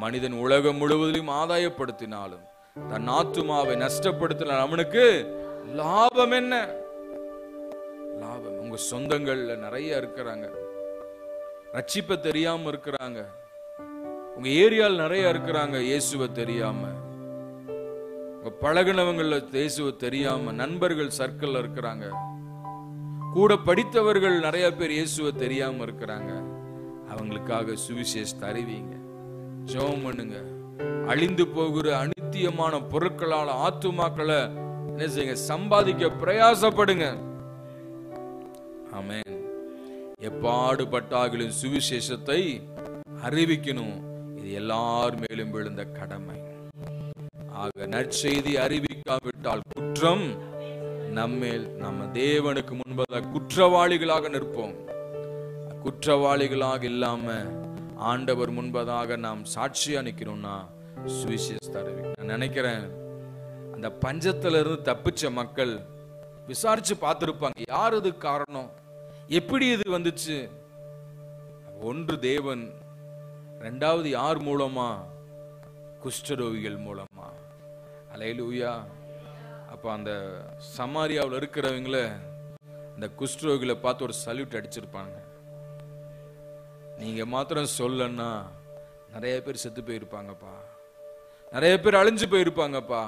மனிதன் உலகம் முழுவதிலும் ஆதாயப்படுத்தினாலும் தன் ஆத்துமாவை நஷ்டப்படுத்தினால் அவனுக்கு லாபம் என்ன? லாபம். உங்க சொந்தங்கள்ல நிறைய இருக்கிறாங்க, ரட்சிப்பை தெரியாம இருக்கிறாங்க. உங்க ஏரியாவில் நிறைய இருக்கிறாங்க இயேசுவை தெரியாம. உங்க பழகினவங்கள இயேசுவை தெரியாம நண்பர்கள் சர்க்கிள் இருக்கிறாங்க. கூட படித்தவர்கள் நிறைய பேர் இயேசுவை தெரியாம இருக்கிறாங்க. அவங்களுக்காக சுவிசேஷத்தை அறிவிங்க. ஜெபம் பண்ணுங்க. அழிந்து போகிற அநித்தியமான பொருட்களால் ஆத்துமாக்களை என்ன செய்யுங்க? சம்பாதிக்க பிரயாசப்படுங்க. ஆமென். எப்பாடுபட்டாலும் சுவிசேஷத்தை அறிவிக்கணும். இது எல்லார் மேலும் விழுந்த கடமை. ஆக நற்செய்தி அறிவிக்காவிட்டால் குற்றம் நம்மேல். நம்ம தேவனுக்கு முன்பதாக குற்றவாளிகளாக நிற்போம். குற்றவாளிகளாக இல்லாம ஆண்டவர் முன்பதாக நாம் சாட்சியா நிக்கணும்னா சுவிசேஷத்தை அறிவிக்க. நான் நினைக்கிறேன், அந்த பஞ்சத்துல இருந்து தப்பிச்ச மக்கள் விசாரிச்சு பார்த்திருப்பாங்க, யார் இது காரணம், எப்படி இது வந்துச்சு. ஒன்று தேவன், 2வது யார் மூலமா? குஷ்டரோகிகள் மூலமா. அல்லேலூயா. அப்ப அந்த சமாரியாவில் இருக்கிறவங்கள அந்த குஷ்டரோகிகளை பார்த்து ஒரு சல்யூட் அடிச்சிருப்பாங்க. நீங்க மாத்திரம் சொல்லன்னா நிறைய பேர் செத்து போயிருப்பாங்கப்பா, நிறைய பேர் அழிஞ்சு போயிருப்பாங்கப்பா.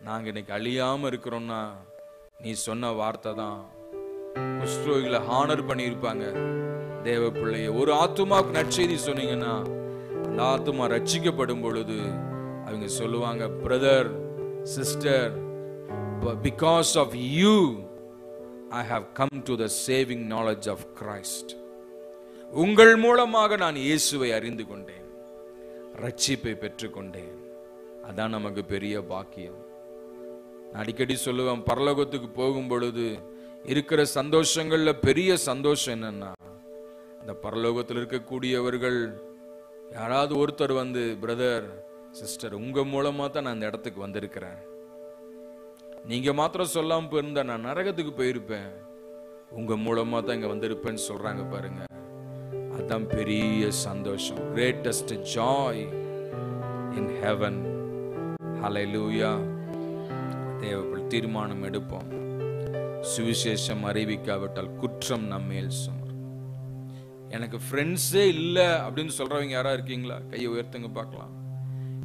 நாங்க இன்னைக்கு அழியாம இருக்கிறோம்னா நீ சொன்ன வார்த்தை தான். குஷ்டரோகிகளை ஹானர் பண்ணியிருப்பாங்க. தேவ பிள்ளைய ஒரு ஆத்துமாவுக்கு நற்செய்தி சொன்னீங்கன்னா அந்த ஆத்துமா ரட்சிக்கப்படும் பொழுது அவங்க சொல்லுவாங்க, brother, sister, because of you I have come to the saving knowledge of Christ. உங்கள் மூலமாக நான் இயேசுவை அறிந்து கொண்டேன், ரட்சிப்பை பெற்றுக்கொண்டேன். அதான் நமக்கு பெரிய பாக்கியம். அடிக்கடி சொல்லுவேன், பரலோகத்துக்கு போகும் பொழுது இருக்கிற சந்தோஷங்கள்ல பெரிய சந்தோஷம் என்னன்னா, இந்த பரலோகத்தில் இருக்கக்கூடியவர்கள் யாராவது ஒருத்தர் வந்து, பிரதர் சிஸ்டர் உங்க மூலமா தான் நான் இந்த இடத்துக்கு வந்திருக்கிறேன், நீங்க மாத்திரம் சொல்லாம போயிருந்தா நான் நரகத்துக்கு போயிருப்பேன், உங்க மூலமா தான் இங்க வந்திருப்பேன்னு சொல்றாங்க பாருங்க. அதான் பெரிய சந்தோஷம். greatest joy in heaven. hallelujah. தேவர்கள் தீர்மானம் எடுப்போம். சுவிசேஷம் அறிவிக்காவிட்டால் குற்றம் நம்மேல் சுமரும். எனக்கு ஃப்ரெண்ட்ஸே இல்ல அப்படின்னு சொல்றவங்க யாரா இருக்கீங்களா? கையை உயர்த்துங்க பார்க்கலாம்.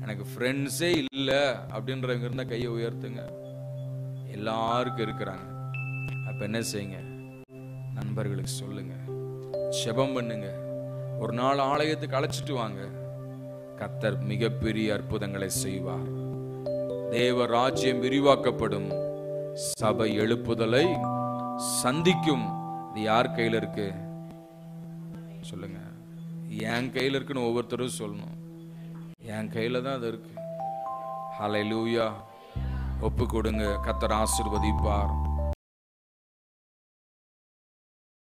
எனக்கு ஃப்ரெண்ட்ஸே இல்ல அப்படின்றவங்க இருந்தா கையை உயர்த்துங்க. எல்லாருக்கும் இருக்கிறாங்க. அப்ப என்ன செய்யுங்க? நண்பர்களுக்கு சொல்லுங்க, ஜெபம் பண்ணுங்க, ஒரு நாள் ஆலயத்துக்கு அழைச்சிட்டு வாங்க. கர்த்தர் மிகப்பெரிய அற்புதங்களை செய்வார். தேவ ராஜ்யம் விரிவாக்கப்படும். சபை எழுப்புதலை சந்திக்கும். இது யார் கையில இருக்கு? சொல்லுங்க. என் கையில இருக்குன்னு ஒவ்வொருத்தரும் சொல்லணும். என் கையில தான் அது இருக்கு. ஹல்லேலூயா. ஒப்பு கொடுங்க. கர்த்தர் ஆசீர்வதிப்பார்.